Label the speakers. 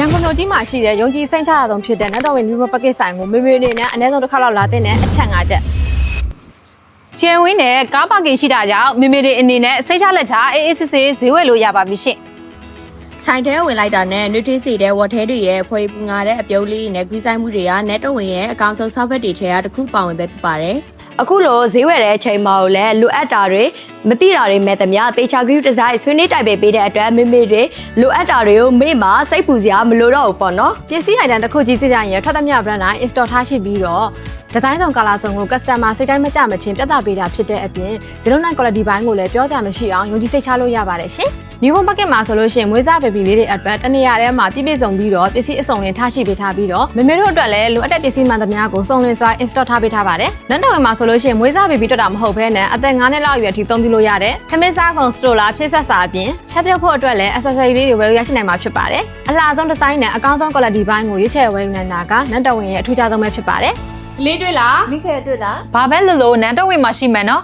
Speaker 1: ရန်ကုန်မြို့ကြီးမှာရှိတဲ့ရုံကြီးစိတ်ချရဆုံးဖြစ်တဲ့နတ်တော်ဝင်လူမပကစ်ဆိုင်ကိုမေမေနေနဲ့အနည်းဆုံးတစ်ခါလောက်လာတဲ့အချက်၅ချက်ကျန်ဝင်းနဲ့ကားပါကင်ရှိတာကြောင့်မေမေတွေအနေနဲ့စိတ်ချလက်ချအေးအေးဆေးဆေးဈေးဝယ်လို့ရပါပြီရှင်ဆိုင်ထဲဝင်လိုက်တာနဲ့နွေထွေးစီတဲ့ဝတ်ထဲတွေရဲ့ဖွေပူငါတဲ့အပြုံးလေးနဲ့ဂွီးဆိုင်မှုတွေကနတ်တော်ဝင်ရဲ့အကောင်ဆုံးဆောက်ဘက်တွေထဲကတစ်ခုပါဝင်ပဲဖြစ်ပါတယ်အခုလိုဈေးဝယ်တဲ့အချိန်မှာလည်းလိုအပ်တာတွေမတိတာတွေမဲ့သမျှတေချာဂရုဒီဇိုင်းဆွေးနွေးတိုင်ပင်ပေးတဲ့အတွက်မေမေတွေလိုအပ်တာတွေကိုမေ့မှာစိတ်ပူစရာမလိုတော့ဘူးပေါ့နော်ပစ္စည်းအိုင်တန်တစ်ခုကြီးစစ်ကြရင်ထွက်သမျှ brand တိုင်း install ထားရှိပြီးတော့ဒီဇိုင်းဆောင်ကာလာဆောင်ကို customer စိတ်တိုင်းမကြမချင်းပြသပေးတာဖြစ်တဲ့အပြင်09 quality ဘိုင်းကိုလည်းပြောကြမရှိအောင်ယုံကြည်စိတ်ချလို့ရပါတယ်ရှင်မြို့ပေါ် market မှာဆိုလို့ရှိရင်မွေးစား baby လေးတွေအတွက်တနေရာထဲမှာပြည့်ပြည့်စုံပြီးတော့ပစ္စည်းအစုံလင်ထားရှိပေးထားပြီးတော့မေမေတို့အတွက်လည်းလိုအပ်တဲ့ပစ္စည်းမှန်သမျှကိုစုံလင်စွာ install ထားပေးထားပါတယ်နန်းတော်ဝင်မှာဆိုလို့ရှိရင်မွေးစား baby တွက်တာမဟုတ်ဘဲနဲ့အသက်9နှစ်လောက်အရွယ်ထိသုံးပြလို့ရတဲ့ထမင်းစားကုန် store လာဖြစ်ဆက်စာအပြင်ချက်ပြုတ်ဖို့အတွက်လည်း accessory လေးတွေဝယ်ရရှိနိုင်မှာဖြစ်ပါတယ်အလှဆုံးဒီဇိုင်းနဲ့အကောင်းဆုံး quality ဘိုင်းကိုရွေးချယ်ဝယ်ယူနိုင်တာကနန်းတော်ဝင်ရဲ့အထူးခြားဆုံးပဲဖြစ်ပါတယ်လေးတွေ့လား
Speaker 2: မိခဲတွေ့လား
Speaker 3: ဘာပဲလို့နန်းတော်ဝင်မှာရှိမယ်နော်